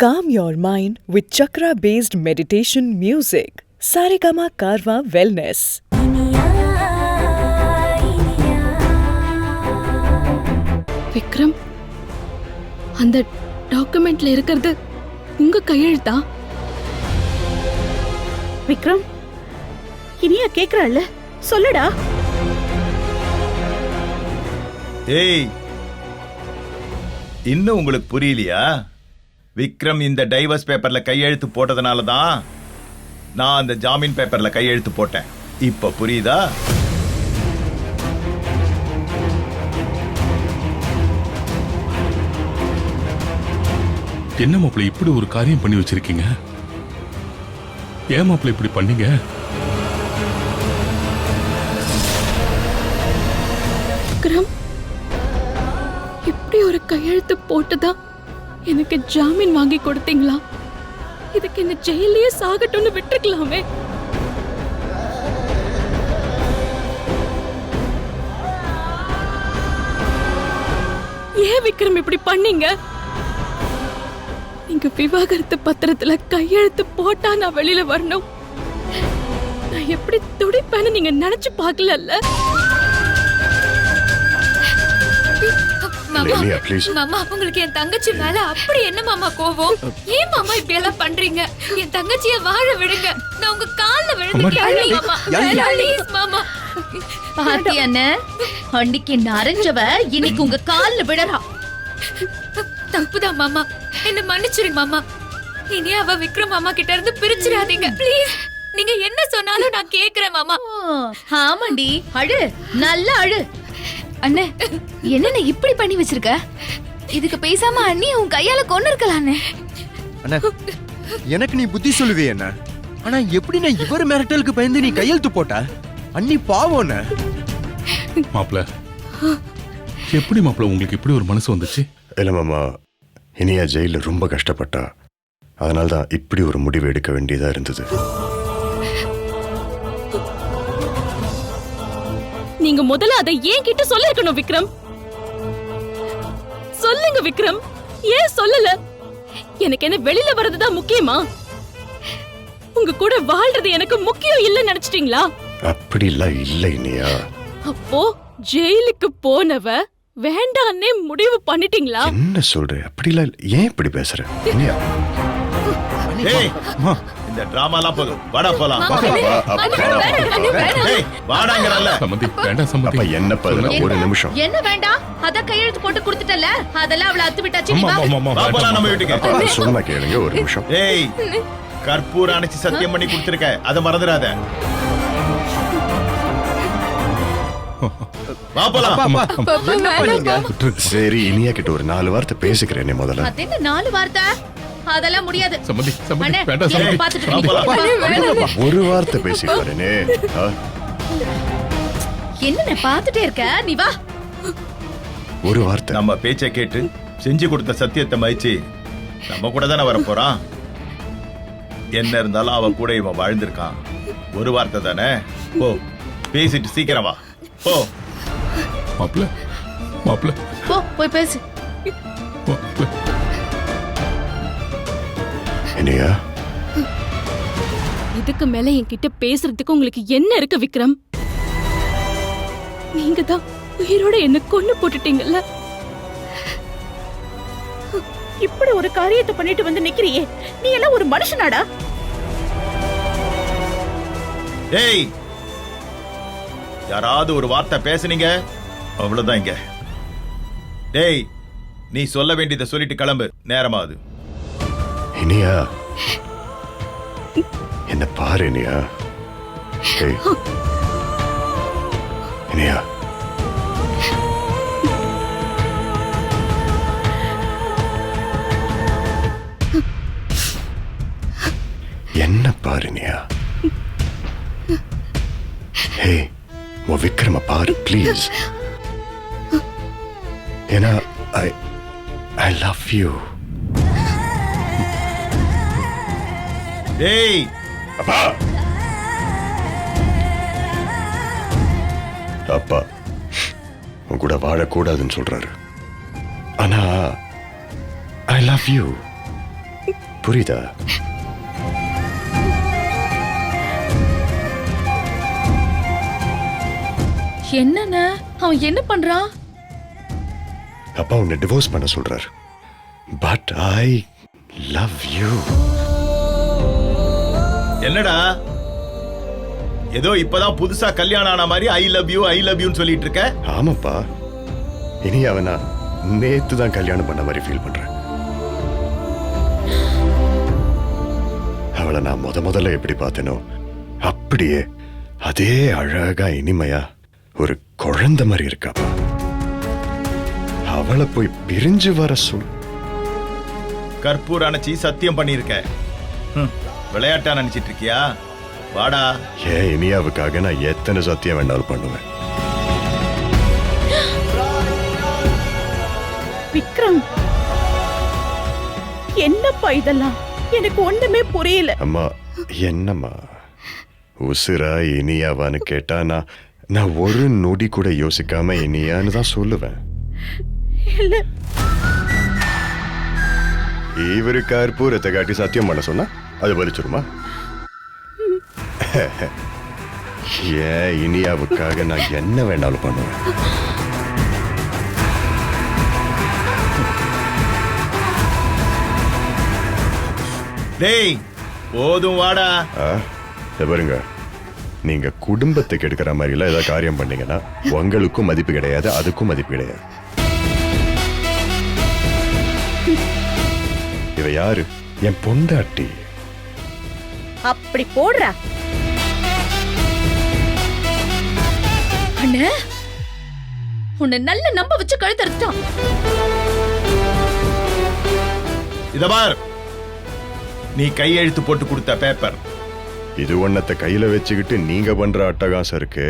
Calm your mind with chakra-based meditation music. Saregama Karwa Wellness. Vikram, அந்த டாக்குமெண்ட்ல இருக்கிறது உங்க கையெழுத்தா? விக்ரம், இனியா கேக்குறாள், சொல்லுடா. ஏய், இன்னும் உங்களுக்கு புரியலையா? விக்ரம் இந்த டைவர்ஸ் பேப்பர்ல கையெழுத்து போட்டதுனால தான் நான் அந்த ஜாமீன் பேப்பர்ல கையெழுத்து போட்டேன். இப்ப புரியுதா? என்ன மாப்பிள்ளை இப்படி ஒரு காரியம் பண்ணி வச்சிருக்கீங்க? ஏன் மாப்பிள்ளை இப்படி பண்ணீங்க? விக்ரம், இப்படி ஒரு கையெழுத்து போட்டுதான் எனக்கு ஜாமீன் வாங்கி கொடுத்தீங்களா? இதுக்கு என்ன ஜெயிலே சாகட்டும்னு விட்டுருக்கலாமே. ஏன் விக்ரம் இப்படி பண்ணீங்க? நீங்க விவாகரத்து பத்திரத்துல கையெழுத்து போட்டா நான் வெளியில வரணும். நான் எப்படி துடிப்பேன்னு நீங்க நினைச்சு பார்க்கல. மாமா, உங்களுக்கு என் தங்கச்சி மேல அப்படி என்ன மாமா கோவம்? ஏன் மாமா இப்படி எல்லாம் பண்றீங்க? என் தங்கச்சிய வாழ விடுங்க. நான் உங்க கால்ல விழுந்து கேளுங்க மாமா. ப்ளீஸ் மாமா. பாத்தி அண்ணே, அன்னைக்கு நரஞ்சவ இன்னைக்கு உங்க கால்ல விழறா. தப்புதான் மாமா, என்ன மன்னிச்சிருங்க மாமா. இனி அவ விக்ரம் மாமா கிட்ட இருந்து பிரிச்சிடாதீங்க ப்ளீஸ். நீங்க என்ன சொன்னாலும் நான் கேக்குறேன் மாமா. ஆமாண்டி, அழு, நல்லா அழு. அண்ணே, என்ன இப்படி பண்ணி வச்சிருக்க? இதுக்கு பேசாம அண்ணி உன் கையால கொண்டு இருக்கலானே. அண்ணா, எனக்கு நீ புத்தி சொல்லுவே என்ன? ஆனா எப்படி நான் இவர் மிரட்டலுக்கு பயந்து நீ கையெழுத்து போட்ட? அண்ணி பாவம். மாப்பிள்ள, எப்படி மாப்பிள்ள உங்களுக்கு இப்படி ஒரு மனசு வந்துச்சு? இல்ல மாமா, இனியா ஜெயில ரொம்ப கஷ்டப்பட்டா. அதனால்தான் இப்படி ஒரு முடிவு எடுக்க வேண்டியதா இருந்தது. நீங்க முதல்ல அதை ஏன் கிட்ட சொல்லிருக்கணும் விக்ரம். சொல்லுங்க விக்ரம், ஏன் சொல்லல? எனக்கு என்ன வெளியில வர்றதுதான் முக்கியமா? உங்க கூட வாழ்றது எனக்கு முக்கியம் இல்ல நினைச்சிட்டீங்களா? அப்படி இல்ல இனியா. அப்போ ஜெயிலுக்கு போனவ வேண்டான்னே முடிவு பண்ணிட்டீங்களா? என்ன சொல்ற? அப்படி இல்ல. ஏன் இப்படி பேசுற இனியா? ஏய், இந்த டிராமாலாம் போதும். வாடா போலாம். ஏய், வாடாங்கறல்ல. சம்மந்தி, வேண்டாம் சம்மந்தி. அப்பா என்ன பண்ணு? ஒரு நிமிஷம். என்ன வேண்டாம்? அத கையெழுத்து போட்டு கொடுத்துட்டல, அதெல்லாம் அவள அத்து விட்டாச்சு. நீ வா. வா போலாம் நம்ம வீட்டுக்கு. சொன்னா கேளுங்க ஒரு நிமிஷம். ஏய், கற்பூரம் அணைச்சு சத்தியம் பண்ணி கொடுத்திருக்க, அத மறந்துடாத. வா போலாம். சரி, இனியா கிட்ட ஒரு 4 வார்த்தை பேசிக்கிறேன் முதல்ல. அது என்ன 4 வார்த்தை? அதெல்லாம் முடியாது. சம்மந்தி, சம்மந்தி, அண்ணே, வேண்டாம் சம்மந்தி. பாத்துட்டு ஒரு வார்த்தை பேசிக்கிறேனே. என்ன பாத்துட்டே இருக்க? நீ வா. ஒரு வார்த்தை. நம்ம பேச்சை கேட்டு செஞ்சு கொடுத்த சத்தியத்தை மதிச்சு நம்ம கூட தானே வர போறான். என்ன இருந்தாலும் அவன் கூட இவன் வாழ்ந்திருக்கான். ஒரு வார்த்தை தானே. போ, பேசிட்டு சீக்கிரம் வா. போ மாப்பிள்ள, மாப்பிள்ள, போ, போய் பேசு. மாப்பிள்ள. இனியா, இதுக்கு மேல என்கிட்ட பேசுறதுக்கு உங்களுக்கு என்ன இருக்கு விக்ரம்? நீங்க தான் உயிரோட என்ன கொன்னு போட்டுட்டீங்கல்ல. இப்படி ஒரு காரியத்தை பண்ணிட்டு வந்து நிக்கிறியே, நீ எல்லாம் ஒரு மனுஷனாடா? ஏய், யாராவது ஒரு வார்த்தை பேசுனீங்க அவ்வளவுதான் இங்க. டேய், நீ சொல்ல வேண்டியதை சொல்லிட்டு கிளம்பு, நேரமாகுது. இனியா, என்ன பாரு இனியா. ஏய், இனியா. என்ன பாரு இனியா. ஹே, உன் விக்ரம பாரு ப்ளீஸ். ஏன்னா I love you. டேய், அப்பா, அப்பா உன் கூட வாழக்கூடாதுன்னு சொல்றாரு. ஆனா ஐ லவ் யூ. புரியுதா? என்னண்ணே அவன் என்ன பண்றான்? அப்பா உன்னை டிவோர்ஸ் பண்ண சொல்றாரு. But I love you. என்னடா ஏதோ இப்பதான் புதுசா கல்யாணம் ஆன மாதிரி ஐ லவ் யூன்னு சொல்லிட்டு இருக்க? ஆமாப்பா, இனி அவனா நேத்து தான் கல்யாணம் பண்ண மாதிரி ஃபீல் பண்றேன். அவளை நான் முதல்ல எப்படி பார்த்தேனோ அப்படியே அதே அழகா இனிமையா ஒரு குழந்தை மாதிரி இருக்காப்பா. அவளை போய் பிரிஞ்சு வர சொல். கற்பூர் அணைச்சி சத்தியம் பண்ணிருக்க. விளையாட்டா நினைச்சிட்டு இருக்கியா? வாடா. ஏன் இனியாவுக்காக நான் எத்தனை சத்தியம் வேணாலும் பண்ணுவேன். விக்ரம், என்னப்பா இதெல்லாம்? எனக்கு ஒண்ணுமே புரியல. அம்மா என்னம்மா உசுரா இனியாவான்னு கேட்டா நான் ஒரு நொடி கூட யோசிக்காம இனியான்னு தான் சொல்லுவேன். இல்ல, இவரு கற்பூரத்தை காட்டி சத்தியம் பண்ண சொன்னா அது பலிச்சிருமா? ஏன் இனியாவுக்காக நான் என்ன வேணாலும் பண்ணுவேன். டேய் போதும் வாடா. பாருங்க, நீங்க குடும்பத்துக்கு எடுக்கிற மாதிரி எல்லாம் ஏதாவது காரியம் பண்ணீங்கன்னா உங்களுக்கும் மதிப்பு கிடையாது, அதுக்கும் மதிப்பு கிடையாது. இவ யாரு? என் பொண்டாட்டி. அப்படி போடுறா. அண்ணே உன்னை நல்ல நம்ப வச்சு கழுத்தறுத்தான். இத பார், நீ கையெழுத்து போட்டு கொடுத்த பேப்பர். இது ஒன்னத்தை கையில வச்சுக்கிட்டு நீங்க பண்ற அட்டகாசம் இருக்கு.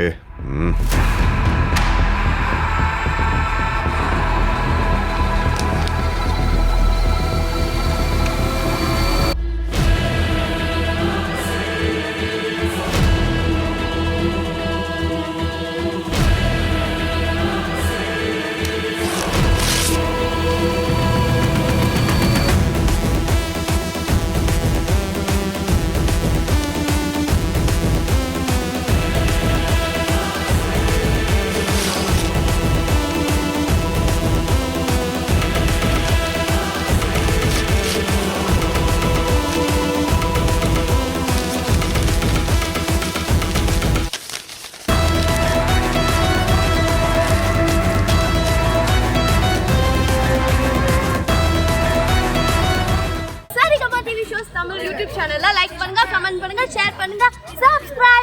தமிழ் யூடியூப் சேனல்ல லைக் பண்ணுங்க, கமெண்ட் பண்ணுங்க, ஷேர் பண்ணுங்க, சப்ஸ்கிரைப்